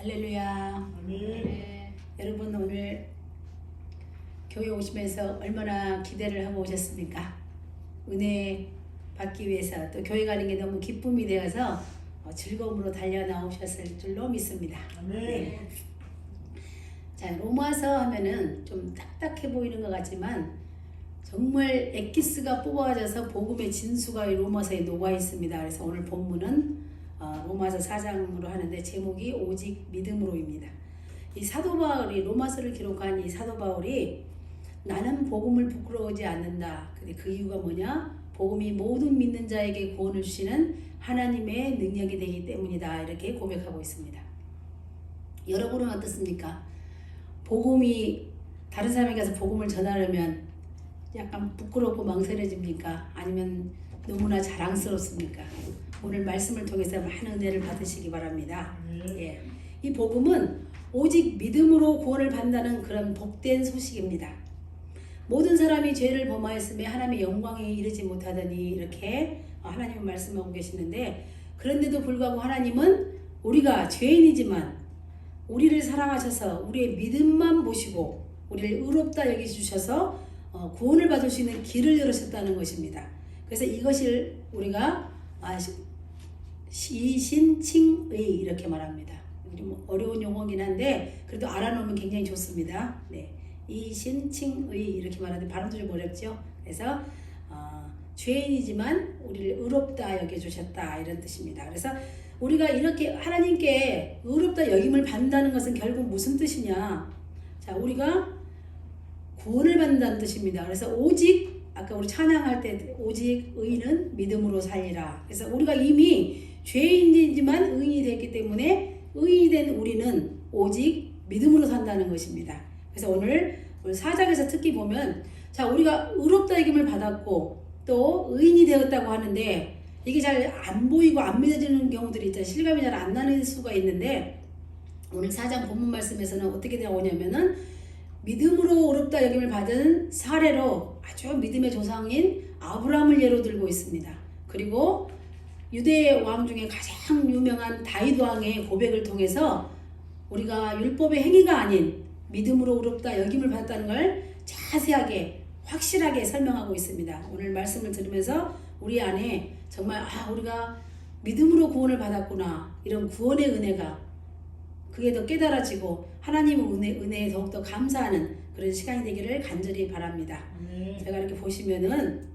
할렐루야. 아멘. 여러분 오늘 교회 오시면서 얼마나 기대를 하고 오셨습니까? 은혜 받기 위해서 또 교회 가는 게 너무 기쁨이 되어서 즐거움으로 달려 나오셨을 줄로 믿습니다. 아멘. 자, 로마서 하면은 좀 딱딱해 보이는 것 같지만 정말 엑기스가 뽑아져서 복음의 진수가 이 로마서에 녹아 있습니다. 그래서 오늘 본문은 로마서 4장으로 하는데 제목이 오직 믿음으로입니다. 이 사도 바울이 로마서를 기록한 이 사도 바울이 나는 복음을 부끄러워하지 않는다. 근데 그 이유가 뭐냐? 복음이 모든 믿는 자에게 구원을 주시는 하나님의 능력이 되기 때문이다. 이렇게 고백하고 있습니다. 여러분은 어떻습니까? 복음이 다른 사람에게 가서 복음을 전하려면 약간 부끄럽고 망설여집니까? 아니면 너무나 자랑스럽습니까? 오늘 말씀을 통해서 많은 은혜를 받으시기 바랍니다. 예. 이 복음은 오직 믿음으로 구원을 받는다는 그런 복된 소식입니다. 모든 사람이 죄를 범하였으며 하나님의 영광에 이르지 못하더니 이렇게 하나님은 말씀하고 계시는데, 그런데도 불구하고 하나님은 우리가 죄인이지만 우리를 사랑하셔서 우리의 믿음만 보시고 우리를 의롭다 여기주셔서 구원을 받을 수 있는 길을 열으셨다는 것입니다. 그래서 이것을 우리가 시신칭의 이렇게 말합니다. 좀 어려운 용어긴 한데 그래도 알아놓으면 굉장히 좋습니다. 네, 이신칭의 이렇게 말하는데 발음도 좀 어렵죠. 그래서 죄인이지만 우리를 의롭다 여겨주셨다 이런 뜻입니다. 그래서 우리가 이렇게 하나님께 의롭다 여김을 받는다는 것은 결국 무슨 뜻이냐? 자, 우리가 구원을 받는다는 뜻입니다. 그래서 오직 아까 우리 찬양할 때 오직 의인은 믿음으로 살리라. 그래서 우리가 이미 죄인이지만 의인이 됐기 때문에 의인이 된 우리는 오직 믿음으로 산다는 것입니다. 그래서 오늘 4장에서 특히 보면 자, 우리가 의롭다 여김을 받았고 또 의인이 되었다고 하는데 이게 잘 안 보이고 안 믿어지는 경우들이 있잖아요. 실감이 잘 안 나는 수가 있는데 오늘 4장 본문 말씀에서는 어떻게 나오냐면은 믿음으로 의롭다 여김을 받은 사례로 아주 믿음의 조상인 아브라함을 예로 들고 있습니다. 그리고 유대 왕 중에 가장 유명한 다윗 왕의 고백을 통해서 우리가 율법의 행위가 아닌 믿음으로 의롭다 여김을 받았다는 걸 자세하게 확실하게 설명하고 있습니다. 오늘 말씀을 들으면서 우리 안에 정말 우리가 믿음으로 구원을 받았구나, 이런 구원의 은혜가 그게 더 깨달아지고 하나님의 은혜에 더욱더 감사하는 그런 시간이 되기를 간절히 바랍니다. 제가 이렇게 보시면은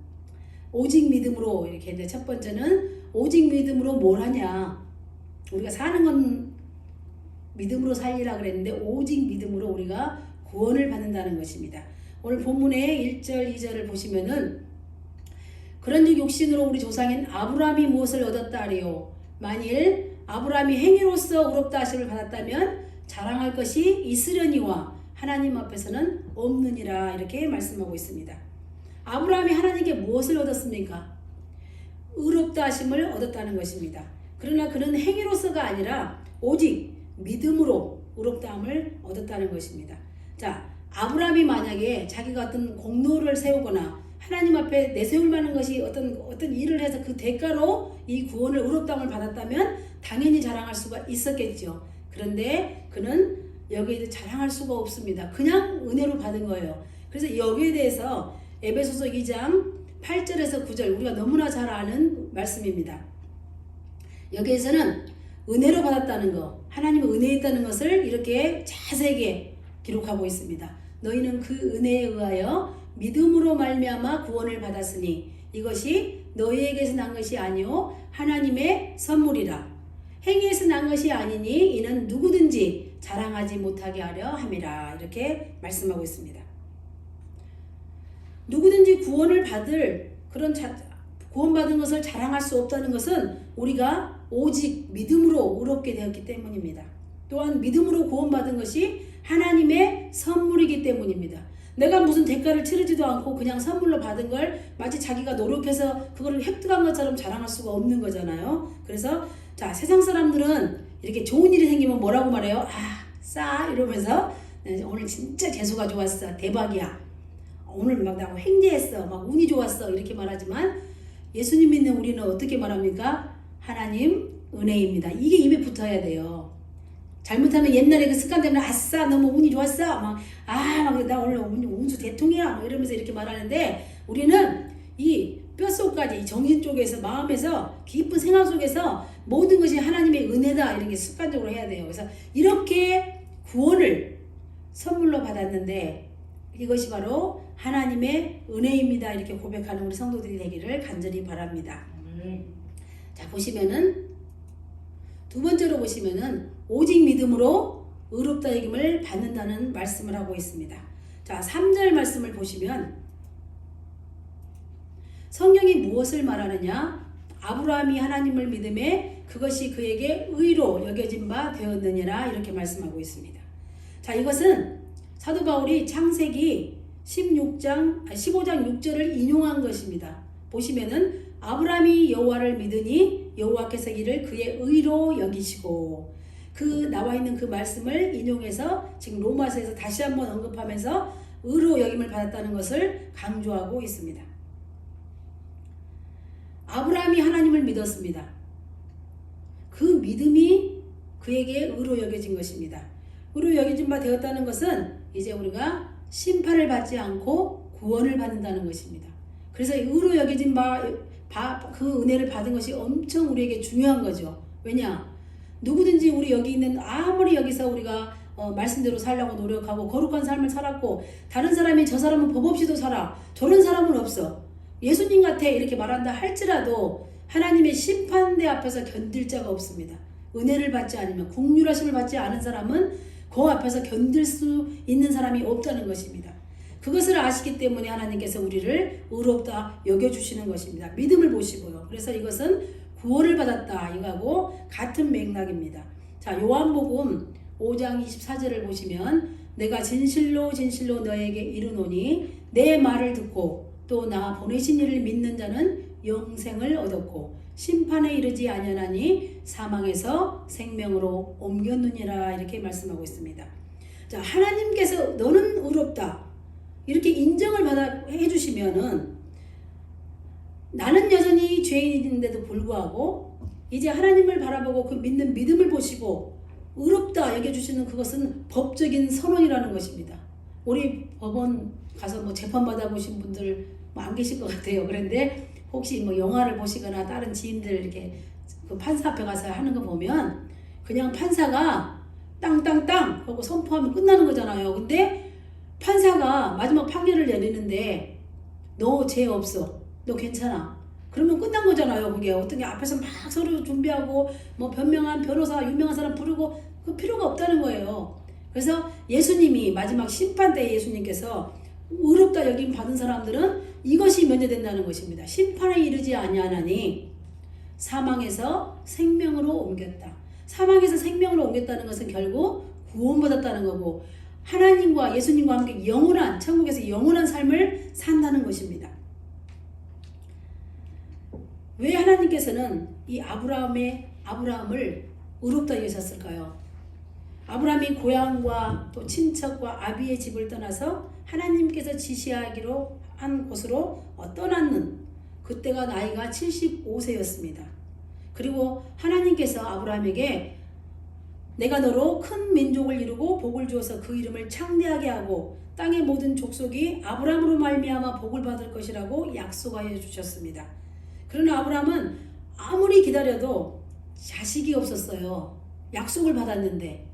오직 믿음으로 이렇게 했는데 첫 번째는 오직 믿음으로 뭘 하냐? 우리가 사는 건 믿음으로 살리라 그랬는데 오직 믿음으로 우리가 구원을 받는다는 것입니다. 오늘 본문의 1절 2절을 보시면은 그런즉 육신으로 우리 조상인 아브라함이 무엇을 얻었다 하리요? 만일 아브라함이 행위로서 의롭다 하심을 받았다면 자랑할 것이 있으려니와 하나님 앞에서는 없느니라 이렇게 말씀하고 있습니다. 아브라함이 하나님께 무엇을 얻었습니까? 의롭다 하심을 얻었다는 것입니다. 그러나 그는 행위로서가 아니라 오직 믿음으로 의롭다함을 얻었다는 것입니다. 자, 아브라함이 만약에 자기가 어떤 공로를 세우거나 하나님 앞에 내세울 만한 것이 어떤 일을 해서 그 대가로 이 구원을 의롭다함을 받았다면 당연히 자랑할 수가 있었겠죠. 그런데 그는 여기에 대해 자랑할 수가 없습니다. 그냥 은혜로 받은 거예요. 그래서 여기에 대해서 에베소서 2장 8절에서 9절 우리가 너무나 잘 아는 말씀입니다. 여기에서는 은혜로 받았다는 거, 하나님의 은혜에 있다는 것을 이렇게 자세하게 기록하고 있습니다. 너희는 그 은혜에 의하여 믿음으로 말미암아 구원을 받았으니 이것이 너희에게서 난 것이 아니요 하나님의 선물이라. 행위에서 난 것이 아니니 이는 누구든지 자랑하지 못하게 하려 함이라. 이렇게 말씀하고 있습니다. 누구든지 구원을 받을 그런 구원받은 것을 자랑할 수 없다는 것은 우리가 오직 믿음으로 의롭게 되었기 때문입니다. 또한 믿음으로 구원받은 것이 하나님의 선물이기 때문입니다. 내가 무슨 대가를 치르지도 않고 그냥 선물로 받은 걸 마치 자기가 노력해서 그걸 획득한 것처럼 자랑할 수가 없는 거잖아요. 그래서 자, 세상 사람들은 이렇게 좋은 일이 생기면 뭐라고 말해요? 싸 이러면서 오늘 진짜 재수가 좋았어, 대박이야, 오늘 막 나 횡재했어, 막 운이 좋았어 이렇게 말하지만 예수님 믿는 우리는 어떻게 말합니까? 하나님 은혜입니다. 이게 입에 붙어야 돼요. 잘못하면 옛날에 그 습관 때문에 아싸 너무 운이 좋았어 나 오늘 운수 대통이야 이러면서 이렇게 말하는데 우리는 이 뼛속까지 정신 쪽에서 마음에서 깊은 생각 속에서 모든 것이 하나님의 은혜다 이런 게 습관적으로 해야 돼요. 그래서 이렇게 구원을 선물로 받았는데 이것이 바로 하나님의 은혜입니다. 이렇게 고백하는 우리 성도들이 되기를 간절히 바랍니다. 자, 보시면은 두 번째로 보시면은 오직 믿음으로 의롭다 여김을 받는다는 말씀을 하고 있습니다. 자, 3절 말씀을 보시면 성경이 무엇을 말하느냐? 아브라함이 하나님을 믿음에 그것이 그에게 의로 여겨진 바 되었느니라 이렇게 말씀하고 있습니다. 자, 이것은 사도 바울이 창세기 15장 6절을 인용한 것입니다. 보시면은 아브라함이 여호와를 믿으니 여호와께서 이를 그의 의로 여기시고 그 나와 있는 그 말씀을 인용해서 지금 로마서에서 다시 한번 언급하면서 의로 여김을 받았다는 것을 강조하고 있습니다. 아브라함이 하나님을 믿었습니다. 그 믿음이 그에게 의로 여겨진 것입니다. 의로 여겨진 바 되었다는 것은 이제 우리가 심판을 받지 않고 구원을 받는다는 것입니다. 그래서 의로 여겨진 그 은혜를 받은 것이 엄청 우리에게 중요한 거죠. 왜냐? 누구든지 우리 여기 있는 아무리 여기서 우리가 말씀대로 살려고 노력하고 거룩한 삶을 살았고 다른 사람이 저 사람은 법 없이도 살아 저런 사람은 없어 예수님 같아 이렇게 말한다 할지라도 하나님의 심판대 앞에서 견딜 자가 없습니다. 은혜를 받지 않으면 긍휼하심을 받지 않은 사람은 그 앞에서 견딜 수 있는 사람이 없다는 것입니다. 그것을 아시기 때문에 하나님께서 우리를 의롭다 여겨주시는 것입니다. 믿음을 보시고요. 그래서 이것은 구원을 받았다 이거하고 같은 맥락입니다. 자, 요한복음 5장 24절을 보시면 내가 진실로 진실로 너에게 이르노니 내 말을 듣고 또 나 보내신 이를 믿는 자는 영생을 얻었고 심판에 이르지 아니하나니 사망에서 생명으로 옮겼느니라 이렇게 말씀하고 있습니다. 자, 하나님께서 너는 의롭다 이렇게 인정을 해주시면은 나는 여전히 죄인인데도 불구하고 이제 하나님을 바라보고 그 믿는 믿음을 보시고 의롭다 여겨주시는 그것은 법적인 선언이라는 것입니다. 우리 법원 가서 뭐 재판 받아보신 분들 안 계실 것 같아요. 그런데 혹시 뭐 영화를 보시거나 다른 지인들 이렇게 그 판사 앞에 가서 하는 거 보면 그냥 판사가 땅땅땅 하고 선포하면 끝나는 거잖아요. 근데 판사가 마지막 판결을 내리는데 너 죄 없어. 너 괜찮아. 그러면 끝난 거잖아요. 그게 어떤 게 앞에서 막 서류 준비하고 뭐 변명한 변호사 유명한 사람 부르고 그 필요가 없다는 거예요. 그래서 예수님이 마지막 심판 때 예수님께서 의롭다 여김 받은 사람들은 이것이 면제된다는 것입니다. 심판에 이르지 아니하나니 사망에서 생명으로 옮겼다. 사망에서 생명으로 옮겼다는 것은 결국 구원받았다는 거고 하나님과 예수님과 함께 영원한 천국에서 영원한 삶을 산다는 것입니다. 왜 하나님께서는 이 아브라함을 의롭다 여기셨을까요? 아브라함이 고향과 또 친척과 아비의 집을 떠나서 하나님께서 지시하기로 한 곳으로 떠났는 그때가 나이가 75세였습니다. 그리고 하나님께서 아브라함에게 내가 너로 큰 민족을 이루고 복을 주어서 그 이름을 창대하게 하고 땅의 모든 족속이 아브라함으로 말미암아 복을 받을 것이라고 약속하여 주셨습니다. 그러나 아브라함은 아무리 기다려도 자식이 없었어요. 약속을 받았는데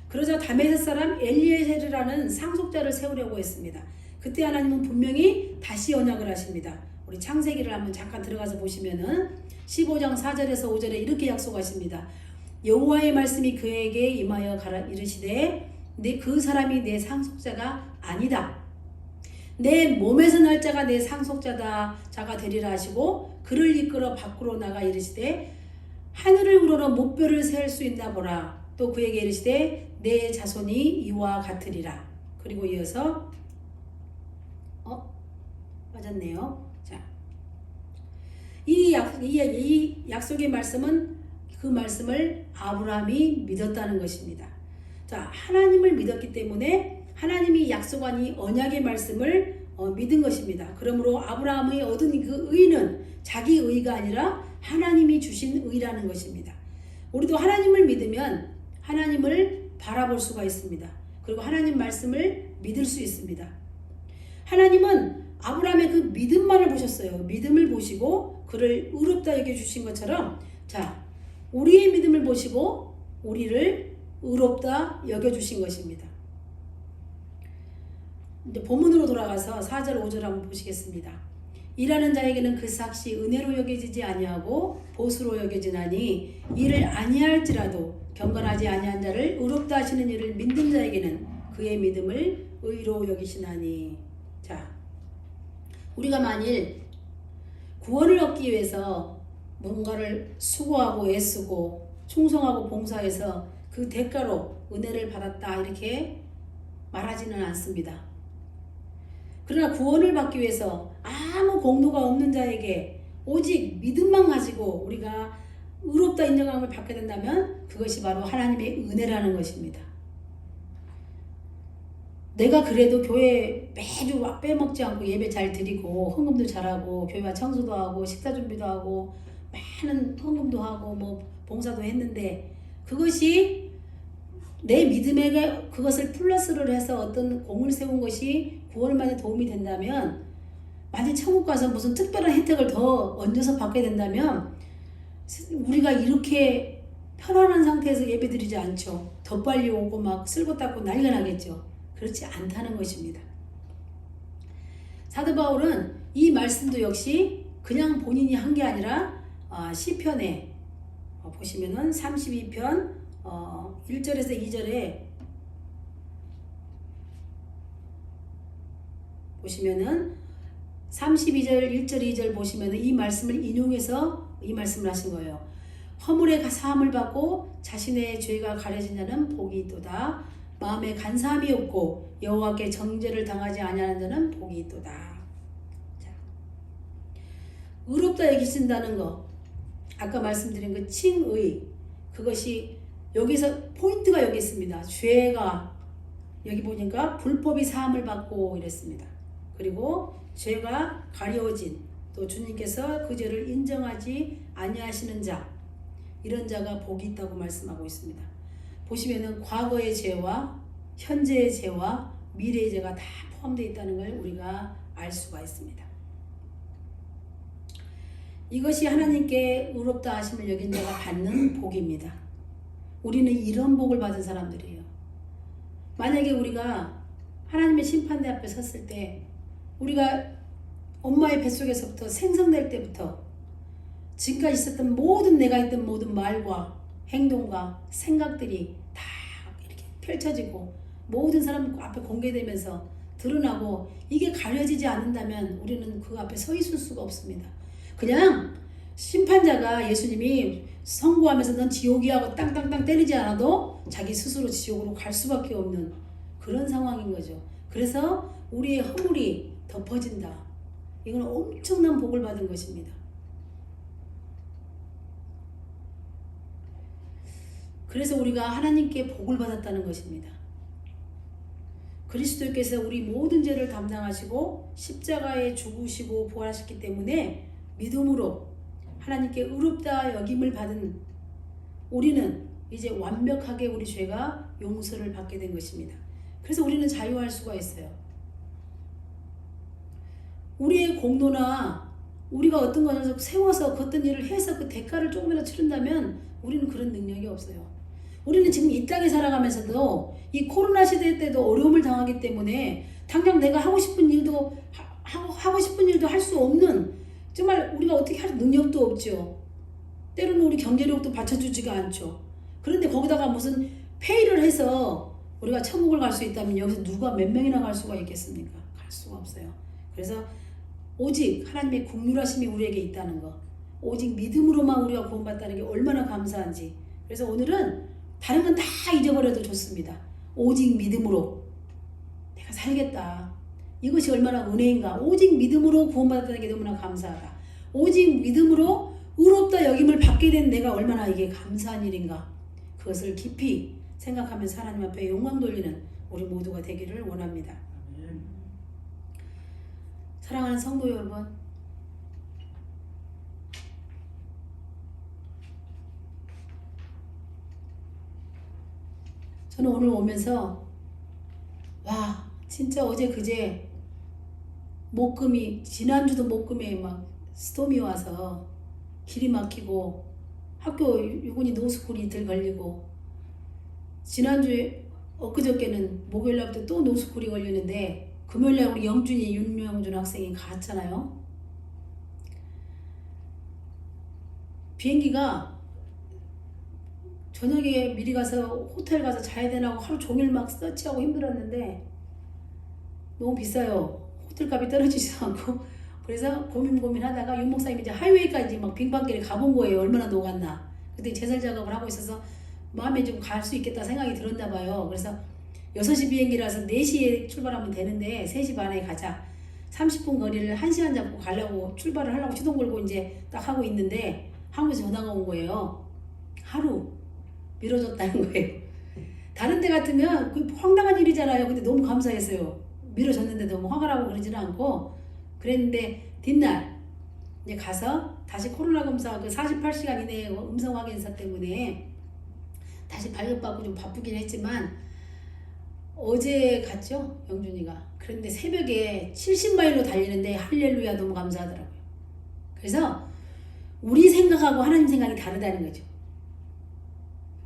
그러자 다메섹 사람 엘리에셀이라는 상속자를 세우려고 했습니다. 그때 하나님은 분명히 다시 언약을 하십니다. 우리 창세기를 한번 잠깐 들어가서 보시면은 15장 4절에서 5절에 이렇게 약속하십니다. 여호와의 말씀이 그에게 임하여 가라 이르시되 그 사람이 내 상속자가 아니다. 내 몸에서 날 자가 내 상속자가 되리라 하시고 그를 이끌어 밖으로 나가 이르시되 하늘을 우러러 목별을 셀 수 있나 보라. 또 그에게 이르시되 내 자손이 이와 같으리라. 그리고 이어서 맞았네요. 자, 이 약속의 말씀은 그 말씀을 아브라함이 믿었다는 것입니다. 자, 하나님을 믿었기 때문에 하나님이 약속한 이 언약의 말씀을 믿은 것입니다. 그러므로 아브라함이 얻은 그 의는 자기 의가 아니라 하나님이 주신 의라는 것입니다. 우리도 하나님을 믿으면 하나님을 바라볼 수가 있습니다. 그리고 하나님 말씀을 믿을 수 있습니다. 하나님은 아브라함의 그 믿음만을 보셨어요. 믿음을 보시고 그를 의롭다 여겨주신 것처럼, 자, 우리의 믿음을 보시고 우리를 의롭다 여겨주신 것입니다. 이제 본문으로 돌아가서 4절 5절 한번 보시겠습니다. 일하는 자에게는 그 삭시 은혜로 여겨지지 아니하고 보수로 여겨지나니 이를 아니할지라도 경건하지 아니한 자를 의롭다 하시는 이를 믿는 자에게는 그의 믿음을 의로 여기시나니. 자, 우리가 만일 구원을 얻기 위해서 뭔가를 수고하고 애쓰고 충성하고 봉사해서 그 대가로 은혜를 받았다 이렇게 말하지는 않습니다. 그러나 구원을 받기 위해서 아무 공로가 없는 자에게 오직 믿음만 가지고 우리가 의롭다 인정함을 받게 된다면 그것이 바로 하나님의 은혜라는 것입니다. 내가 그래도 교회 매주 빼먹지 않고 예배 잘 드리고 헌금도 잘하고 교회와 청소도 하고 식사 준비도 하고 많은 헌금도 하고 뭐 봉사도 했는데 그것이 내 믿음에게 그것을 플러스를 해서 어떤 공을 세운 것이 구원만에 도움이 된다면, 만약 천국 가서 무슨 특별한 혜택을 더 얹어서 받게 된다면 우리가 이렇게 편안한 상태에서 예배 드리지 않죠. 더 빨리 오고 막 쓸고 닦고 난리가 나겠죠. 그렇지 않다는 것입니다. 사도 바울은 이 말씀도 역시 그냥 본인이 한 게 아니라 시편에 보시면은 32편 1절에서 2절에 보시면은 32절 1절 2절 보시면은 이 말씀을 인용해서 이 말씀을 하신 거예요. 허물의 사함을 받고 자신의 죄가 가려진 자는 복이 있도다. 마음에 간사함이 없고 여호와께 정죄를 당하지 아니하는 자는 복이 있도다. 자, 의롭다 여기신다는 거, 아까 말씀드린 그 칭의, 그것이 여기서 포인트가 여기 있습니다. 죄가 여기 보니까 불법이 사함을 받고 이랬습니다. 그리고 죄가 가려진, 또 주님께서 그 죄를 인정하지 아니하시는 자, 이런 자가 복이 있다고 말씀하고 있습니다. 보시면은 과거의 죄와 현재의 죄와 미래의 죄가 다 포함되어 있다는 걸 우리가 알 수가 있습니다. 이것이 하나님께 의롭다 하심을 여긴 자가 받는 복입니다. 우리는 이런 복을 받은 사람들이에요. 만약에 우리가 하나님의 심판대 앞에 섰을 때, 우리가 엄마의 뱃속에서부터 생성될 때부터 지금까지 있었던 모든, 내가 했던 모든 말과 행동과 생각들이 다 이렇게 펼쳐지고 모든 사람 앞에 공개되면서 드러나고, 이게 가려지지 않는다면 우리는 그 앞에 서 있을 수가 없습니다. 그냥 심판자가 예수님이 선고하면서 넌 지옥이야 하고 땅땅땅 때리지 않아도 자기 스스로 지옥으로 갈 수밖에 없는 그런 상황인 거죠. 그래서 우리의 허물이 덮어진다. 이건 엄청난 복을 받은 것입니다. 그래서 우리가 하나님께 복을 받았다는 것입니다. 그리스도께서 우리 모든 죄를 담당하시고 십자가에 죽으시고 부활하셨기 때문에 믿음으로 하나님께 의롭다 여김을 받은 우리는 이제 완벽하게 우리 죄가 용서를 받게 된 것입니다. 그래서 우리는 자유할 수가 있어요. 우리의 공로나 우리가 어떤 것을 세워서 그 어떤 일을 해서 그 대가를 조금이라도 치른다면 우리는 그런 능력이 없어요. 우리는 지금 이 땅에 살아가면서도 이 코로나 시대 때도 어려움을 당하기 때문에 당장 내가 하고 싶은 일도 할 수 없는, 정말 우리가 어떻게 할 능력도 없죠. 때로는 우리 경제력도 받쳐주지가 않죠. 그런데 거기다가 무슨 페이를 해서 우리가 천국을 갈 수 있다면 여기서 누가 몇 명이나 갈 수가 있겠습니까? 갈 수가 없어요. 그래서 오직 하나님의 긍휼하심이 우리에게 있다는 거, 오직 믿음으로만 우리가 구원받다는 게 얼마나 감사한지. 그래서 오늘은 다른 건 다 잊어버려도 좋습니다. 오직 믿음으로 내가 살겠다. 이것이 얼마나 은혜인가. 오직 믿음으로 구원받았다는 게 너무나 감사하다. 오직 믿음으로 의롭다 여김을 받게 된 내가 얼마나 이게 감사한 일인가. 그것을 깊이 생각하면서 하나님 앞에 영광 돌리는 우리 모두가 되기를 원합니다. 사랑하는 성도 여러분, 저는 오늘 오면서 와 진짜 어제 그제 목금이 지난주도 목금에 막 스톰이 와서 길이 막히고 학교 유군이 노스쿨이 이틀 걸리고 지난주에 엊그저께는 목요일날부터 또 노스쿨이 걸리는데 금요일날 우리 영준이 윤영준 학생이 갔잖아요. 비행기가 저녁에 미리 가서 호텔 가서 자야 되나 하루 종일 막 서치하고 힘들었는데 너무 비싸요. 호텔값이 떨어지지도 않고 그래서 고민하다가 윤 목사님이 이제 하이웨이까지 막 빙판길에 가본 거예요. 얼마나 녹았나. 그때 제설 작업을 하고 있어서 마음에 좀 갈 수 있겠다 생각이 들었나 봐요. 그래서 6시 비행기라서 4시에 출발하면 되는데 3시 반에 가자. 30분 거리를 1시간 잡고 가려고 출발을 하려고 시동 걸고 이제 딱 하고 있는데 한국에서 전화가 온 거예요. 하루 미뤄졌다는 거예요. 다른 데 같으면 그 황당한 일이잖아요. 근데 너무 감사했어요. 미뤄졌는데 너무 화가 나고 그러지는 않고 그랬는데 뒷날 이제 가서 다시 코로나 검사 그 48시간 이내에 음성 확인사 때문에 다시 발급받고 좀 바쁘긴 했지만 어제 갔죠 영준이가. 그런데 새벽에 70마일로 달리는데 할렐루야 너무 감사하더라고요. 그래서 우리 생각하고 하나님 생각이 다르다는 거죠.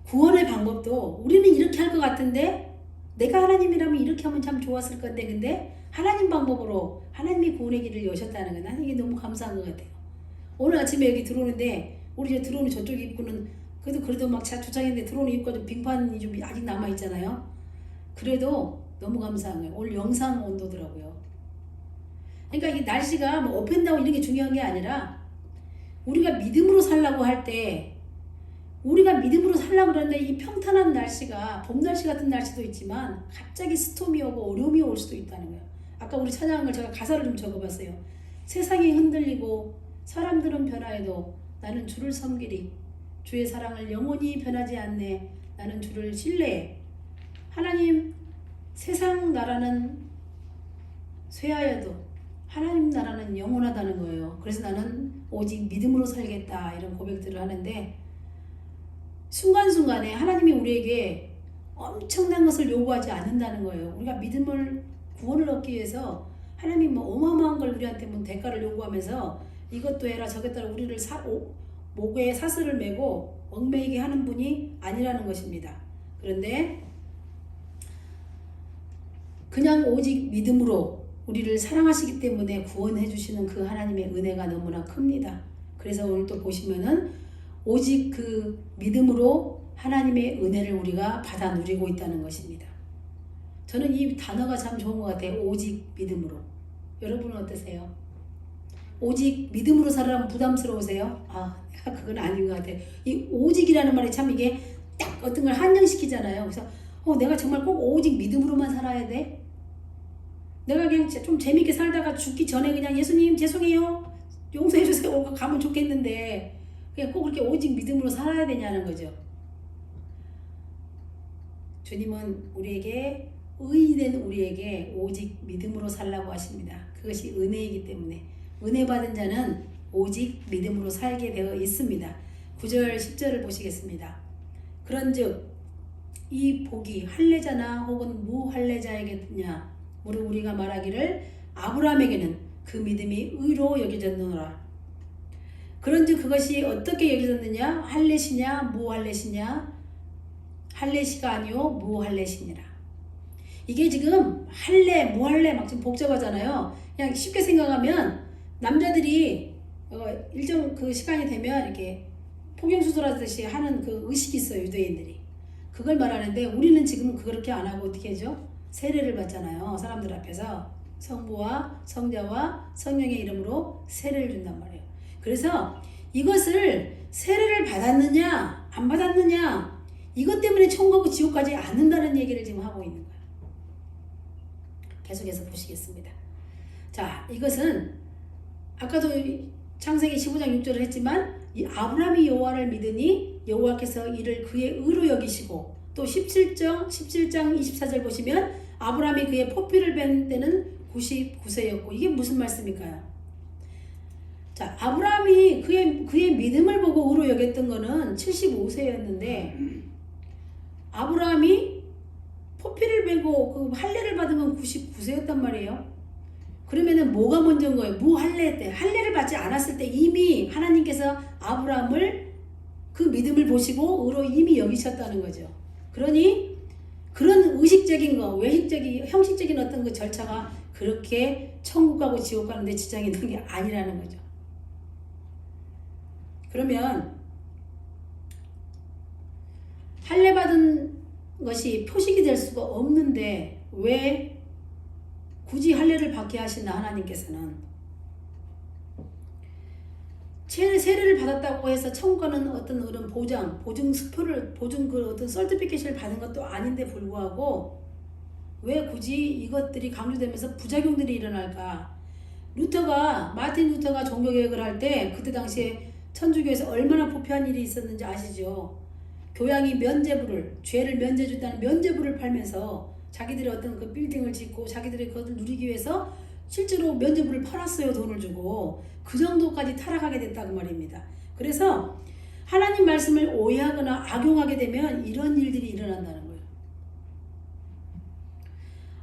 구원의 방법도 우리는 이렇게 할 것 같은데 내가 하나님이라면 이렇게 하면 참 좋았을 건데 근데 하나님 방법으로 하나님이 구원의 길을 여셨다는 건 나는 이게 너무 감사한 것 같아요. 오늘 아침에 여기 들어오는데 우리 저 들어오는 저쪽 입구는 그래도 막 주차했는데 들어오는 입구가 좀 빙판이 좀 아직 남아있잖아요. 그래도 너무 감사한 거예요. 오늘 영상 온도더라고요. 그러니까 이게 날씨가 뭐 업앤다운 이런 게 중요한 게 아니라 우리가 믿음으로 살라고 할 때 우리가 믿음으로 살라고 그러는데 이 평탄한 날씨가 봄 날씨 같은 날씨도 있지만 갑자기 스톰이 오고 어려움이 올 수도 있다는 거예요. 아까 우리 찬양한 걸 제가 가사를 좀 적어봤어요. 세상이 흔들리고 사람들은 변화해도 나는 주를 섬기리. 주의 사랑을 영원히 변하지 않네. 나는 주를 신뢰해. 하나님 세상 나라는 쇠하여도 하나님 나라는 영원하다는 거예요. 그래서 나는 오직 믿음으로 살겠다 이런 고백들을 하는데 순간순간에 하나님이 우리에게 엄청난 것을 요구하지 않는다는 거예요. 우리가 믿음을 구원을 얻기 위해서 하나님이 뭐 어마어마한 걸 우리한테 뭐 대가를 요구하면서 이것도 해라 저것도 해라 우리를 목에 사슬을 메고 얽매이게 하는 분이 아니라는 것입니다. 그런데 그냥 오직 믿음으로 우리를 사랑하시기 때문에 구원해 주시는 그 하나님의 은혜가 너무나 큽니다. 그래서 오늘 또 보시면은 오직 그 믿음으로 하나님의 은혜를 우리가 받아 누리고 있다는 것입니다. 저는 이 단어가 참 좋은 것 같아요. 오직 믿음으로. 여러분은 어떠세요? 오직 믿음으로 살아라면 부담스러우세요? 그건 아닌 것 같아요. 이 오직이라는 말이 참 이게 딱 어떤 걸 한정시키잖아요. 그래서 내가 정말 꼭 오직 믿음으로만 살아야 돼? 내가 그냥 좀 재밌게 살다가 죽기 전에 그냥 예수님 죄송해요. 용서해 주세요. 가면 좋겠는데 그냥 꼭 그렇게 오직 믿음으로 살아야 되냐는 거죠. 주님은 우리에게 의인된 우리에게 오직 믿음으로 살라고 하십니다. 그것이 은혜이기 때문에 은혜 받은 자는 오직 믿음으로 살게 되어 있습니다. 9절 10절을 보시겠습니다. 그런즉 이 복이 할례자나 혹은 무할례자에게냐 무릇 우리가 말하기를 아브라함에게는 그 믿음이 의로 여겨졌노라. 그런즉 그것이 어떻게 여겨졌느냐 할례시냐 무할례시냐 할례시가 아니요 무할례시니라. 이게 지금 할례 무할례 막 좀 복잡하잖아요. 그냥 쉽게 생각하면 남자들이 일정 그 시간이 되면 이렇게 폭경수술하듯이 하는 그 의식이 있어요. 유대인들이 그걸 말하는데 우리는 지금 그렇게 안 하고 어떻게 하죠? 세례를 받잖아요. 사람들 앞에서 성부와 성자와 성령의 이름으로 세례를 준단 말이에요. 그래서 이것을 세례를 받았느냐 안 받았느냐 이것 때문에 천국하고 지옥 가지 않는다는 얘기를 지금 하고 있는 거예요. 계속해서 보시겠습니다. 자, 이것은 아까도 창세기 15장 6절을 했지만 이 아브라함이 여호와를 믿으니 여호와께서 이를 그의 의로 여기시고 또 17장 24절 보시면 아브라함이 그의 포피를 뵌 때는 99세였고 이게 무슨 말씀일까요? 자, 아브라함이 그의 믿음을 보고 의로 여겼던 거는 75세였는데 아브라함이 그리고 그 할례를 받은 건 99세였단 말이에요. 그러면은 뭐가 먼저인 거예요? 무할례 때, 할례를 받지 않았을 때 이미 하나님께서 아브라함을 그 믿음을 보시고 의로 이미 여기셨다는 거죠. 그러니 그런 의식적인 거, 외식적인, 형식적인 어떤 그 절차가 그렇게 천국 가고 지옥 가는데 지장이 있는 게 아니라는 거죠. 그러면 할례 받은 것이 표식이 될 수가 없는데 왜 굳이 할례를 받게 하시나 하나님께서는. 세례를 받았다고 해서 천국 가는 어떤 그런 보증 수표를, 그 어떤 서티피케이션을 받은 것도 아닌데 불구하고 왜 굳이 이것들이 강조되면서 부작용들이 일어날까? 마틴 루터가 종교개혁을 할 때 그때 당시에 천주교에서 얼마나 부패한 일이 있었는지 아시죠? 교양이 죄를 면제해준다는 면제부를 팔면서 자기들의 어떤 그 빌딩을 짓고 자기들의 그것을 누리기 위해서 실제로 면제부를 팔았어요. 돈을 주고. 그 정도까지 타락하게 됐다고 말입니다. 그래서 하나님 말씀을 오해하거나 악용하게 되면 이런 일들이 일어난다는 거예요.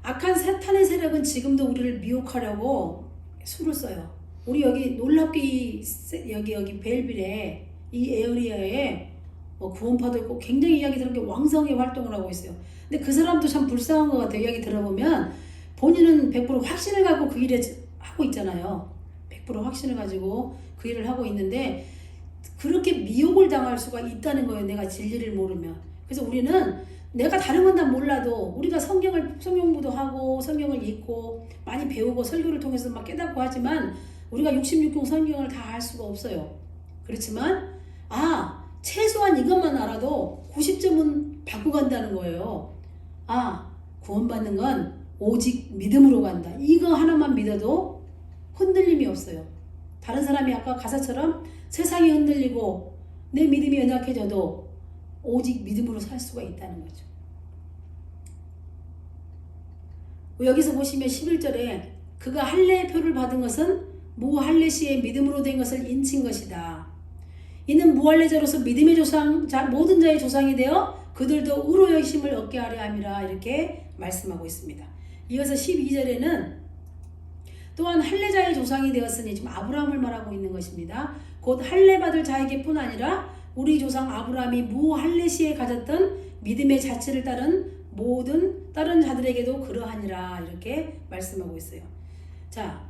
악한 사탄의 세력은 지금도 우리를 미혹하려고 수를 써요. 우리 여기 놀랍게 여기 벨빌에 이 에어리어에 구원파도 있고 굉장히 이야기 들은 게 왕성히 활동을 하고 있어요. 근데 그 사람도 참 불쌍한 것 같아요. 이야기 들어보면 본인은 100% 확신을 갖고 그 일을 하고 있잖아요. 100% 확신을 가지고 그 일을 하고 있는데 그렇게 미혹을 당할 수가 있다는 거예요. 내가 진리를 모르면. 그래서 우리는 내가 다른 건 다 몰라도 우리가 성경부도 하고 성경을 읽고 많이 배우고 설교를 통해서 막 깨닫고 하지만 우리가 66경 성경을 다 할 수가 없어요. 그렇지만 최소한 이것만 알아도 90점은 받고 간다는 거예요. 구원받는 건 오직 믿음으로 간다. 이거 하나만 믿어도 흔들림이 없어요. 다른 사람이 아까 가사처럼 세상이 흔들리고 내 믿음이 연약해져도 오직 믿음으로 살 수가 있다는 거죠. 여기서 보시면 11절에 그가 할례의 표를 받은 것은 무할례 시에 믿음으로 된 것을 인친 것이다. 이는 무할례자로서 믿음의 모든 자의 조상이 되어 그들도 의로 여기심을 얻게 하려 함이라 이렇게 말씀하고 있습니다. 이어서 12절에는 또한 할례자의 조상이 되었으니 지금 아브라함을 말하고 있는 것입니다. 곧 할례 받을 자에게뿐 아니라 우리 조상 아브라함이 무할례 시에 가졌던 믿음의 자체를 따른 모든 다른 자들에게도 그러하니라 이렇게 말씀하고 있어요. 자,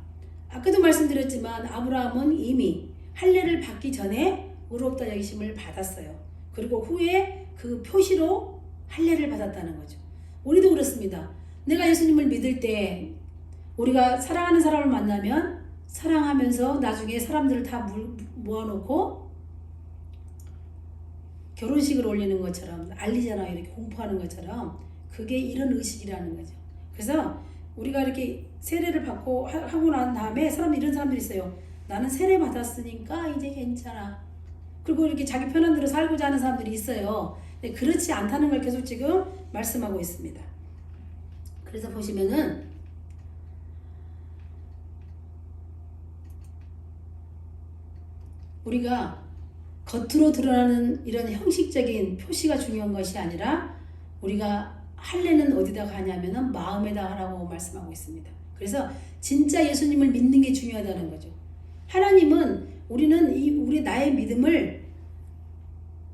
아까도 말씀드렸지만 아브라함은 이미 할례를 받기 전에 의롭다 여기심을 받았어요. 그리고 후에 그 표시로 할례를 받았다는 거죠. 우리도 그렇습니다. 내가 예수님을 믿을 때 우리가 사랑하는 사람을 만나면 사랑하면서 나중에 사람들을 다 모아놓고 결혼식을 올리는 것처럼 알리잖아요. 이렇게 공포하는 것처럼 그게 이런 의식이라는 거죠. 그래서 우리가 이렇게 세례를 받고 하고 난 다음에 이런 사람들이 있어요. 나는 세례 받았으니까 이제 괜찮아. 그리고 이렇게 자기 편한 대로 살고자 하는 사람들이 있어요. 근데 그렇지 않다는 걸 계속 지금 말씀하고 있습니다. 그래서 보시면은 우리가 겉으로 드러나는 이런 형식적인 표시가 중요한 것이 아니라 우리가 할례는 어디다 가냐면은 마음에다 하라고 말씀하고 있습니다. 그래서 진짜 예수님을 믿는 게 중요하다는 거죠. 하나님은 우리 나의 믿음을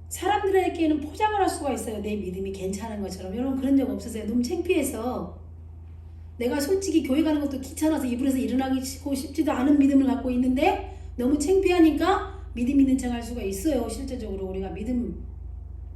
사람들에게는 포장을 할 수가 있어요. 내 믿음이 괜찮은 것처럼. 여러분 그런 적 없으세요? 너무 창피해서 내가 솔직히 교회 가는 것도 귀찮아서 이불에서 일어나고 싶지도 않은 믿음을 갖고 있는데 너무 창피하니까 믿음 있는 척 할 수가 있어요. 실제적으로 우리가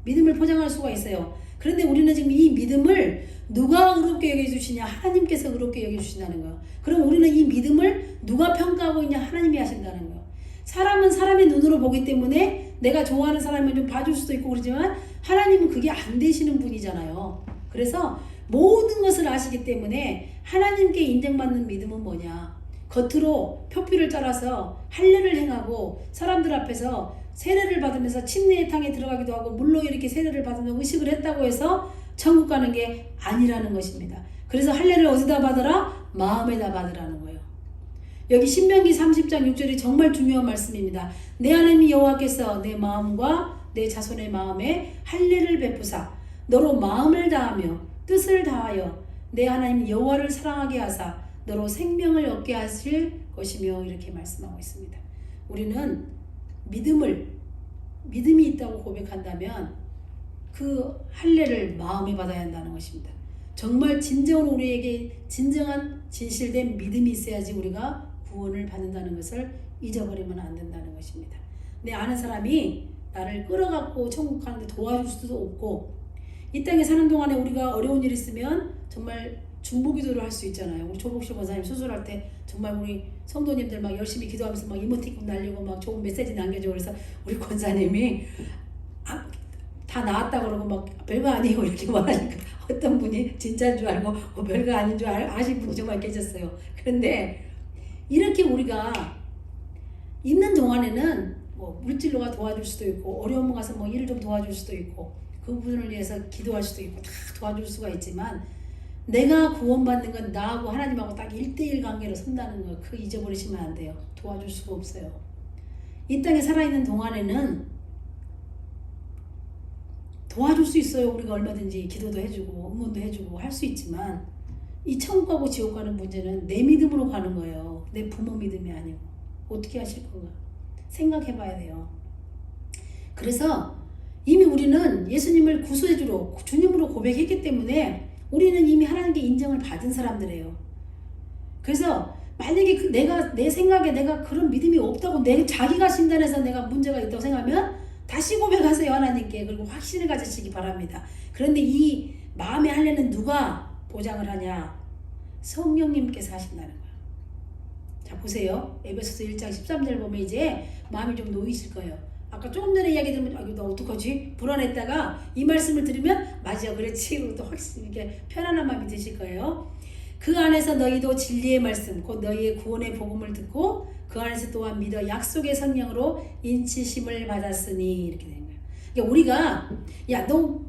믿음을 포장할 수가 있어요. 그런데 우리는 지금 이 믿음을 누가 의롭게 여겨주시냐? 하나님께서 의롭게 여겨주신다는 거예요. 그럼 우리는 이 믿음을 누가 평가하고 있냐? 하나님이 하신다는 거예요. 사람은 사람의 눈으로 보기 때문에 내가 좋아하는 사람을 좀 봐줄 수도 있고 그러지만 하나님은 그게 안 되시는 분이잖아요. 그래서 모든 것을 아시기 때문에 하나님께 인정받는 믿음은 뭐냐? 겉으로 표피를 따라서 할례를 행하고 사람들 앞에서 세례를 받으면서 침례의 탕에 들어가기도 하고 물로 이렇게 세례를 받으면 의식을 했다고 해서 천국 가는 게 아니라는 것입니다. 그래서 할례를 어디다 받으라? 마음에다 받으라는 거예요. 여기 신명기 30장 6절이 정말 중요한 말씀입니다. 내 하나님 여호와께서 내 마음과 내 자손의 마음에 할례를 베푸사 너로 마음을 다하며 뜻을 다하여 내 하나님 여호와를 사랑하게 하사 너로 생명을 얻게 하실 것이며 이렇게 말씀하고 있습니다. 우리는 믿음이 있다고 고백한다면 그 할례를 마음에 받아야 한다는 것입니다. 정말 진정으로 우리에게 진정한 진실된 믿음이 있어야지 우리가 구원을 받는다는 것을 잊어버리면 안 된다는 것입니다. 내 아는 사람이 나를 끌어갖고 천국 가는데 도와줄 수도 없고, 이 땅에 사는 동안에 우리가 어려운 일 있으면 정말 중보기도를 할 수 있잖아요. 우리 조복실 권사님 수술할 때 정말 우리 성도님들 막 열심히 기도하면서 막 이모티콘 날리고 막 좋은 메시지 남겨주고, 그래서 우리 권사님이 다 나았다 그러고 막 별거 아니에요 이렇게 말하니까 어떤 분이 진짜인 줄 알고 별거 아닌 줄 아신 분이 정말 계셨어요. 그런데 이렇게 우리가 있는 동안에는 뭐 물질로가 도와줄 수도 있고, 어려움 가서 뭐 일을 좀 도와줄 수도 있고, 그분을 위해서 기도할 수도 있고 다 도와줄 수가 있지만, 내가 구원받는 건 나하고 하나님하고 딱 1대1 관계로 선다는 거, 그거 잊어버리시면 안 돼요. 도와줄 수가 없어요. 이 땅에 살아있는 동안에는 도와줄 수 있어요. 우리가 얼마든지 기도도 해주고 응원도 해주고 할 수 있지만, 이 천국 가고 지옥 가는 문제는 내 믿음으로 가는 거예요. 내 부모 믿음이 아니고. 어떻게 하실 건가 생각해 봐야 돼요. 그래서 이미 우리는 예수님을 구수해주로 주님으로 고백했기 때문에 우리는 이미 하나님께 인정을 받은 사람들이에요. 그래서 만약에 내가 내 생각에 내가 그런 믿음이 없다고 자기가 진단해서 내가 문제가 있다고 생각하면 다시 고백하세요, 하나님께. 그리고 확신을 가지시기 바랍니다. 그런데 이 마음의 할례는 누가 보장을 하냐? 성령님께서 하신다는 거예요. 자, 보세요. 에베소서 1장 13절 보면 이제 마음이 좀 놓이실 거예요. 아까 조금 전에 이야기 들으면 나 어떡하지? 불안했다가 이 말씀을 들으면 맞아, 그렇지. 그리고 또 확실히 이렇게 편안한 마음이 드실 거예요. 그 안에서 너희도 진리의 말씀, 곧 너희의 구원의 복음을 듣고 그 안에서 또한 믿어 약속의 성령으로 인치심을 받았으니, 이렇게 되는 거예요. 그러니까 우리가 너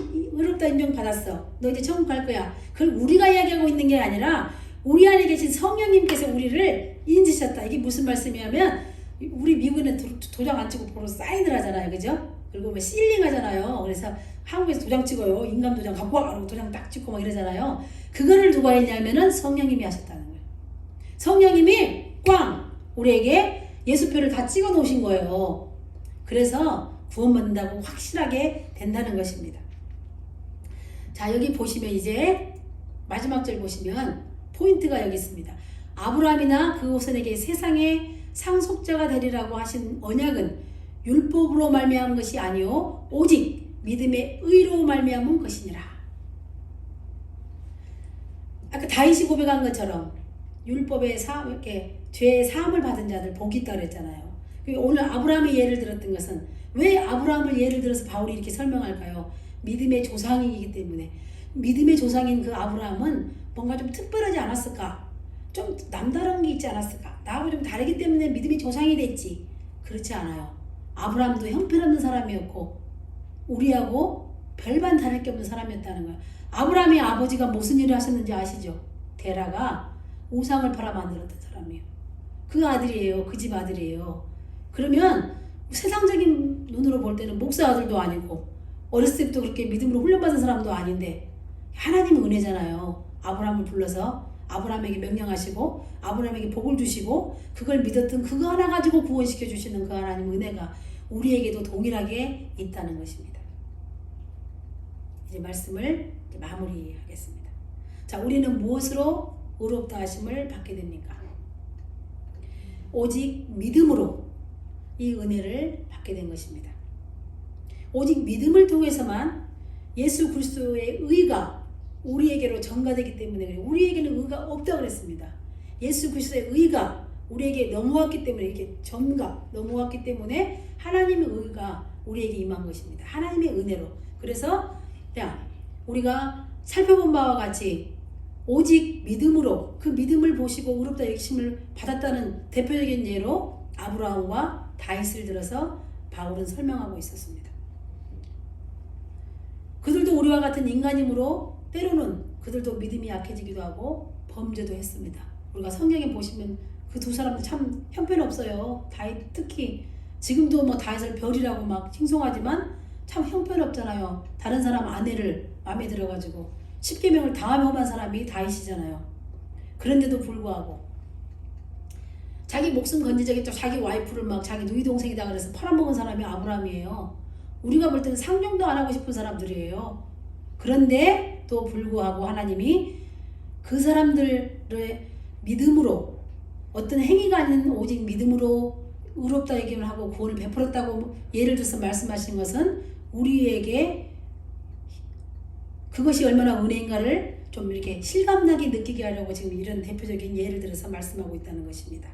의롭다 인정 받았어, 너 이제 천국 갈 거야, 그걸 우리가 이야기하고 있는 게 아니라 우리 안에 계신 성령님께서 우리를 인치셨다. 이게 무슨 말씀이냐면, 우리 미국에는 도장 안 찍고 바로 사인을 하잖아요, 그죠? 그리고 뭐 실링 하잖아요. 그래서 한국에서 도장 찍어요. 인감 도장 갖고 와, 그러고 도장 딱 찍고 막 이러잖아요. 그거를 누가 했냐면은 성령님이 하셨다는 거예요. 성령님이 꽝 우리에게 예수표를 다 찍어 놓으신 거예요. 그래서 구원받는다고 확실하게 된다는 것입니다. 자, 여기 보시면 이제 마지막 절 보시면 포인트가 여기 있습니다. 아브라함이나 그 후손에게 세상의 상속자가 되리라고 하신 언약은 율법으로 말미암은 것이 아니요 오직 믿음의 의로 말미암은 것이니라. 아까 다윗이 고백한 것처럼 율법의 이렇게 죄의 사함을 받은 자들 복이 있다 그랬잖아요. 오늘 아브라함의 예를 들었던 것은, 왜 아브라함을 예를 들어서 바울이 이렇게 설명할까요? 믿음의 조상이기 때문에. 믿음의 조상인 그 아브라함은 뭔가 좀 특별하지 않았을까? 좀 남다른 게 있지 않았을까? 나하고 좀 다르기 때문에 믿음의 조상이 됐지. 그렇지 않아요. 아브라함도 형편없는 사람이었고 우리하고 별반 다를 게 없는 사람이었다는 거예요. 아브라함의 아버지가 무슨 일을 하셨는지 아시죠? 데라가 우상을 팔아 만들었던 사람이에요. 그 아들이에요. 그 집 아들이에요. 그러면 세상적인 눈으로 볼 때는 목사 아들도 아니고 어렸을 때부터 그렇게 믿음으로 훈련받은 사람도 아닌데, 하나님은 은혜잖아요. 아브라함을 불러서 아브라함에게 명령하시고 아브라함에게 복을 주시고 그걸 믿었던 그거 하나 가지고 구원시켜 주시는 그 하나님 은혜가 우리에게도 동일하게 있다는 것입니다. 이제 말씀을 마무리하겠습니다. 자, 우리는 무엇으로 의롭다 하심을 받게 됩니까? 오직 믿음으로 이 은혜를 받게 된 것입니다. 오직 믿음을 통해서만 예수 그리스도의 의가 우리에게로 전가되기 때문에 그래요. 우리에게는 의가 없다고 그랬습니다. 예수 그리스도의 의가 우리에게 넘어왔기 때문에, 이렇게 넘어왔기 때문에 하나님의 의가 우리에게 임한 것입니다. 하나님의 은혜로. 그래서 우리가 살펴본 바와 같이 오직 믿음으로, 그 믿음을 보시고 의롭다 여기심을 받았다는 대표적인 예로 아브라함과 다윗을 들어서 바울은 설명하고 있었습니다. 그들도 우리와 같은 인간이므로 때로는 그들도 믿음이 약해지기도 하고 범죄도 했습니다. 우리가 성경에 보시면 그 두 사람도 참 형편없어요. 다윗 특히. 지금도 뭐 다윗을 별이라고 막 칭송하지만 참 형편없잖아요. 다른 사람 아내를 마음에 들어가지고 십계명을 다 범한 사람이 다윗이잖아요. 그런데도 불구하고 자기 목숨 건지자기 또 자기 와이프를 막 자기 누이 동생이다 그래서 팔아먹은 사람이 아브라함이에요. 우리가 볼 때는 상종도 안 하고 싶은 사람들이에요. 그런데 또 불구하고 하나님이 그 사람들의 믿음으로 어떤 행위가 아닌 오직 믿음으로 의롭다 얘기를 하고 구원을 베풀었다고 예를 들어서 말씀하신 것은 우리에게 그것이 얼마나 은혜인가를 좀 이렇게 실감나게 느끼게 하려고 지금 이런 대표적인 예를 들어서 말씀하고 있다는 것입니다.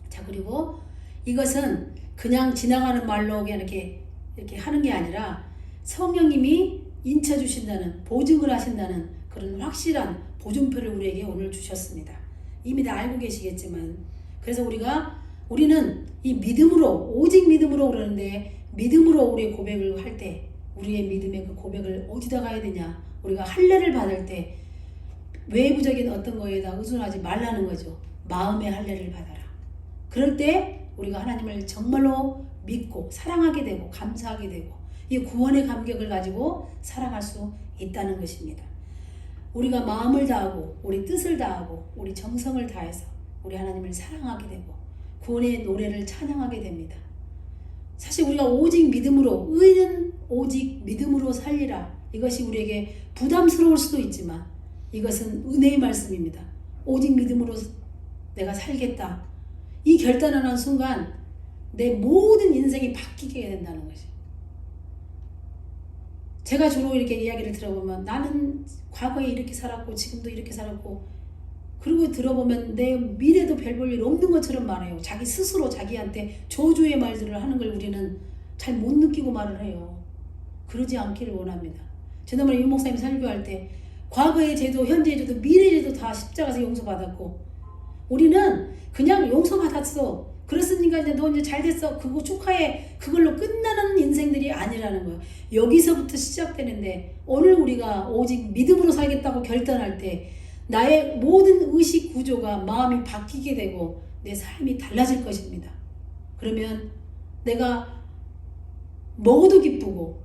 자, 그리고 이것은 그냥 지나가는 말로 그냥 이렇게 하는 게 아니라 성령님이 인쳐 주신다는, 보증을 하신다는 그런 확실한 보증표를 우리에게 오늘 주셨습니다. 이미 다 알고 계시겠지만, 그래서 우리는 이 믿음으로, 오직 믿음으로 그러는데, 믿음으로 우리의 고백을 할 때, 우리의 믿음의 그 고백을 어디다 가야 되냐? 우리가 할례를 받을 때 외부적인 어떤 거에다 의존하지 말라는 거죠. 마음의 할례를 받아라. 그럴 때 우리가 하나님을 정말로 믿고 사랑하게 되고 감사하게 되고 이 구원의 감격을 가지고 살아갈 수 있다는 것입니다. 우리가 마음을 다하고 우리 뜻을 다하고 우리 정성을 다해서 우리 하나님을 사랑하게 되고 구원의 노래를 찬양하게 됩니다. 사실 우리가 오직 믿음으로, 의는 오직 믿음으로 살리라, 이것이 우리에게 부담스러울 수도 있지만 이것은 은혜의 말씀입니다. 오직 믿음으로 내가 살겠다, 이 결단을 한 순간 내 모든 인생이 바뀌게 된다는 것이. 제가 주로 이렇게 이야기를 들어보면 나는 과거에 이렇게 살았고 지금도 이렇게 살았고, 그리고 들어보면 내 미래도 별 볼 일 없는 것처럼 말해요. 자기 스스로 자기한테 저주의 말들을 하는 걸 우리는 잘 못 느끼고 말을 해요. 그러지 않기를 원합니다. 지난번에 유 목사님 설교할 때 과거의 죄도 현재의 죄도 미래의 죄도 다 십자가에서 용서받았고, 우리는 그냥 용서받았어, 그렇으니까 이제 너 이제 잘 됐어, 그거 축하해, 그걸로 끝나는 인생들이 아니라는 거예요. 여기서부터 시작되는데, 오늘 우리가 오직 믿음으로 살겠다고 결단할 때 나의 모든 의식 구조가, 마음이 바뀌게 되고 내 삶이 달라질 것입니다. 그러면 내가 먹어도 기쁘고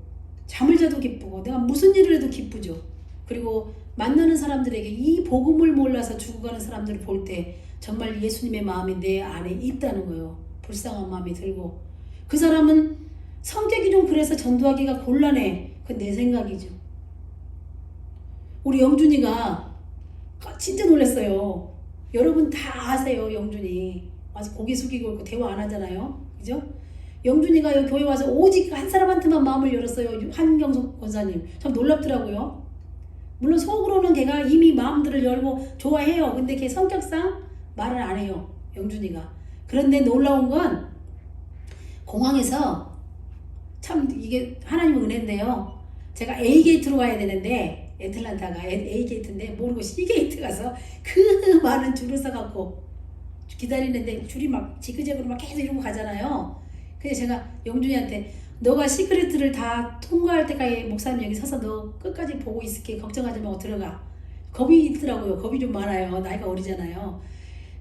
잠을 자도 기쁘고 내가 무슨 일을 해도 기쁘죠. 그리고 만나는 사람들에게 이 복음을 몰라서 죽어가는 사람들을 볼 때 정말 예수님의 마음이 내 안에 있다는 거예요. 불쌍한 마음이 들고, 그 사람은 성격이 좀 그래서 전도하기가 곤란해, 그건 내 생각이죠. 우리 영준이가 진짜 놀랐어요. 여러분 다 아세요. 영준이 와서 고개 숙이고 있고 대화 안 하잖아요. 그죠? 영준이가 여기 교회 와서 오직 한 사람한테만 마음을 열었어요. 한경숙 권사님. 참 놀랍더라고요. 물론 속으로는 걔가 이미 마음들을 열고 좋아해요. 근데 걔 성격상 말을 안 해요. 영준이가. 그런데 놀라운 건 공항에서, 참 이게 하나님의 은혜인데요. 제가 A게이트로 가야 되는데 애틀란타가 A게이트인데 모르고 C게이트 가서 그 많은 줄을 서갖고 기다리는데 줄이 막 지그재그로 막 계속 이러고 가잖아요. 그래서 제가 영준이한테 너가 시크릿을 다 통과할 때까지 목사님 여기 서서 너 끝까지 보고 있을게, 걱정하지 말고 들어가. 겁이 있더라고요. 겁이 좀 많아요. 나이가 어리잖아요.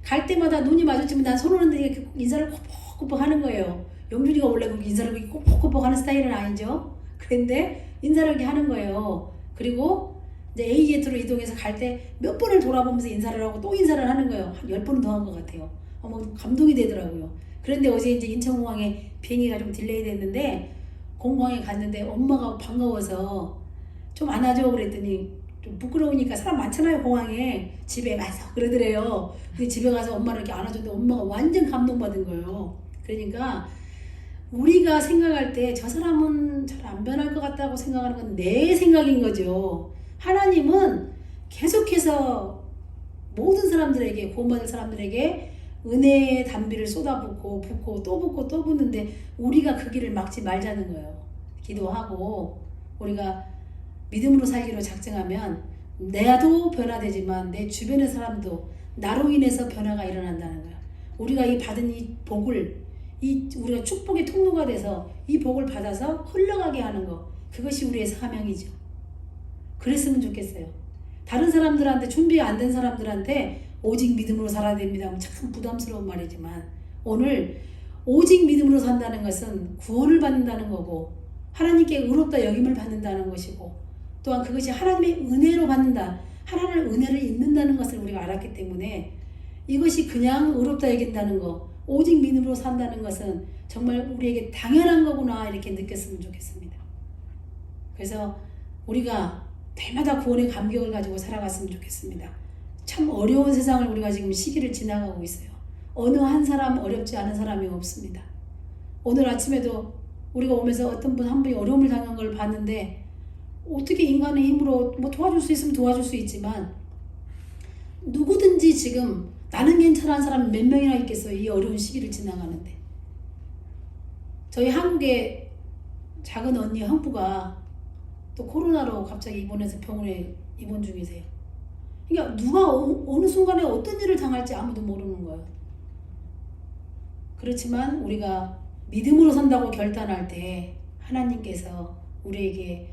갈 때마다 눈이 마주치면 난 손을 흔들고 인사를 꼬박꼬박 하는 거예요. 영준이가 원래 인사를 꼬박꼬박 하는 스타일은 아니죠. 그런데 인사를 이렇게 하는 거예요. 그리고 이제 A게이트로 이동해서 갈 때 몇 번을 돌아보면서 인사를 하고 또 인사를 하는 거예요. 한 10번은 더 한 것 같아요. 감동이 되더라고요. 그런데 어제 이제 인천공항에 비행기가 좀 딜레이 됐는데 공항에 갔는데 엄마가 반가워서 좀 안아줘 그랬더니 좀 부끄러우니까, 사람 많잖아요 공항에, 집에 가서 그러더래요. 근데 집에 가서 엄마를 이렇게 안아줬는데 엄마가 완전 감동받은 거예요. 그러니까 우리가 생각할 때 저 사람은 잘 안 변할 것 같다고 생각하는 건 내 생각인 거죠. 하나님은 계속해서 모든 사람들에게, 구원받을 사람들에게 은혜의 단비를 쏟아붓고 붓고 또 붓고 또 붓는데 우리가 그 길을 막지 말자는 거예요. 기도하고 우리가 믿음으로 살기로 작정하면 나도 변화되지만 내 주변의 사람도 나로 인해서 변화가 일어난다는 거예요. 우리가 이 받은 이 복을, 우리가 축복의 통로가 돼서 이 복을 받아서 흘러가게 하는 거, 그것이 우리의 사명이죠. 그랬으면 좋겠어요. 다른 사람들한테, 준비 안 된 사람들한테 오직 믿음으로 살아야 됩니다 하면 참 부담스러운 말이지만, 오늘 오직 믿음으로 산다는 것은 구원을 받는다는 거고 하나님께 의롭다 여김을 받는다는 것이고 또한 그것이 하나님의 은혜로 받는다. 하나님의 은혜를 입는다는 것을 우리가 알았기 때문에 이것이 그냥 의롭다 여긴다는 거, 오직 믿음으로 산다는 것은 정말 우리에게 당연한 거구나 이렇게 느꼈으면 좋겠습니다. 그래서 우리가 날마다 구원의 감격을 가지고 살아갔으면 좋겠습니다. 참 어려운 세상을 우리가 지금 시기를 지나가고 있어요. 어느 한 사람 어렵지 않은 사람이 없습니다. 오늘 아침에도 우리가 오면서 어떤 분 한 분이 어려움을 당한 걸 봤는데 어떻게 인간의 힘으로 뭐 도와줄 수 있으면 도와줄 수 있지만 누구든지 지금 나는 괜찮은 사람 몇 명이나 있겠어요. 이 어려운 시기를 지나가는데. 저희 한국의 작은 언니 형부가 또 코로나로 갑자기 입원해서 병원에 입원 중이세요. 그러니까 누가 어느 순간에 어떤 일을 당할지 아무도 모르는 거예요. 그렇지만 우리가 믿음으로 산다고 결단할 때 하나님께서 우리에게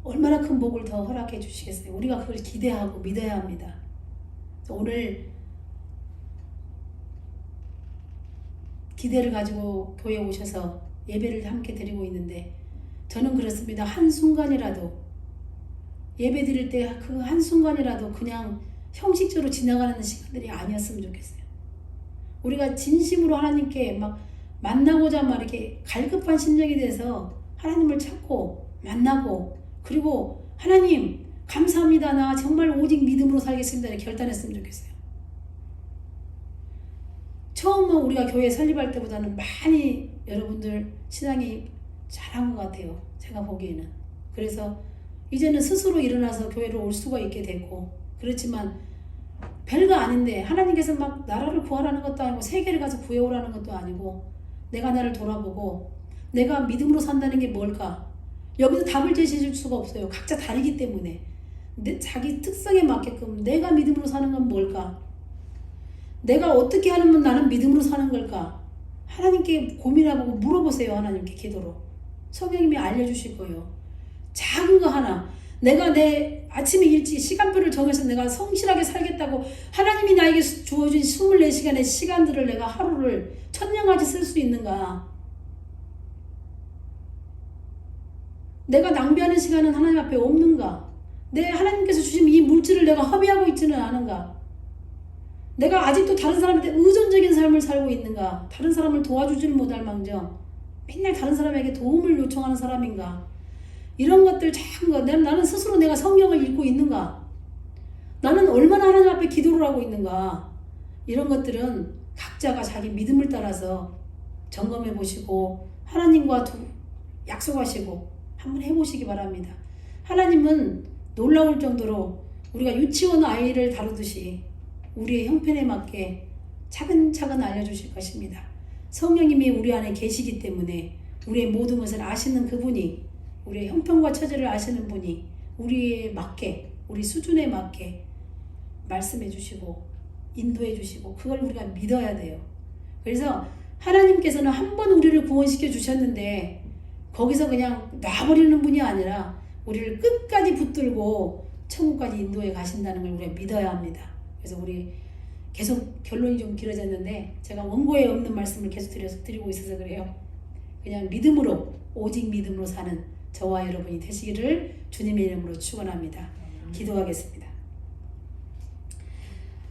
얼마나 큰 복을 더 허락해 주시겠어요. 우리가 그걸 기대하고 믿어야 합니다. 오늘 기대를 가지고 교회에 오셔서 예배를 함께 드리고 있는데 저는 그렇습니다. 한순간이라도 예배 드릴 때 그 한순간이라도 그냥 형식적으로 지나가는 시간들이 아니었으면 좋겠어요. 우리가 진심으로 하나님께 막 만나고자 막 이렇게 갈급한 심정이 돼서 하나님을 찾고 만나고 그리고 하나님 감사합니다. 나 정말 오직 믿음으로 살겠습니다. 이렇게 결단했으면 좋겠어요. 처음은 우리가 교회 설립할 때보다는 많이 여러분들 신앙이 잘한 것 같아요. 제가 보기에는. 그래서 이제는 스스로 일어나서 교회로 올 수가 있게 됐고 그렇지만 별거 아닌데 하나님께서 막 나라를 구하라는 것도 아니고 세계를 가서 구해오라는 것도 아니고 내가 나를 돌아보고 내가 믿음으로 산다는 게 뭘까? 여기서 답을 제시해 줄 수가 없어요. 각자 다르기 때문에 자기 특성에 맞게끔 내가 믿음으로 사는 건 뭘까? 내가 어떻게 하면 나는 믿음으로 사는 걸까? 하나님께 고민해보고 물어보세요. 하나님께 기도로. 성령님이 알려주실 거예요. 작은 거 하나 내가 내 아침에 일찍 시간표를 정해서 내가 성실하게 살겠다고 하나님이 나에게 주어진 24시간의 시간들을 내가 하루를 천년같이 쓸 수 있는가? 내가 낭비하는 시간은 하나님 앞에 없는가? 내 하나님께서 주신 이 물질을 내가 허비하고 있지는 않은가? 내가 아직도 다른 사람한테 의존적인 삶을 살고 있는가? 다른 사람을 도와주지를 못할 망정 맨날 다른 사람에게 도움을 요청하는 사람인가? 이런 것들 작은 거 나는 스스로 내가 성경을 읽고 있는가? 나는 얼마나 하나님 앞에 기도를 하고 있는가? 이런 것들은 각자가 자기 믿음을 따라서 점검해 보시고 하나님과 약속하시고 한번 해보시기 바랍니다. 하나님은 놀라울 정도로 우리가 유치원 아이를 다루듯이 우리의 형편에 맞게 차근차근 알려주실 것입니다. 성령님이 우리 안에 계시기 때문에 우리의 모든 것을 아시는 그분이 우리의 형편과 처지를 아시는 분이 우리에 맞게 우리 수준에 맞게 말씀해 주시고 인도해 주시고 그걸 우리가 믿어야 돼요. 그래서 하나님께서는 한 번 우리를 구원시켜 주셨는데 거기서 그냥 놔버리는 분이 아니라 우리를 끝까지 붙들고 천국까지 인도해 가신다는 걸 우리가 믿어야 합니다. 그래서 우리 계속 결론이 좀 길어졌는데 제가 원고에 없는 말씀을 계속 드리고 있어서 그래요. 그냥 믿음으로 오직 믿음으로 사는 저와 여러분이 되시기를 주님의 이름으로 축원합니다. 기도하겠습니다.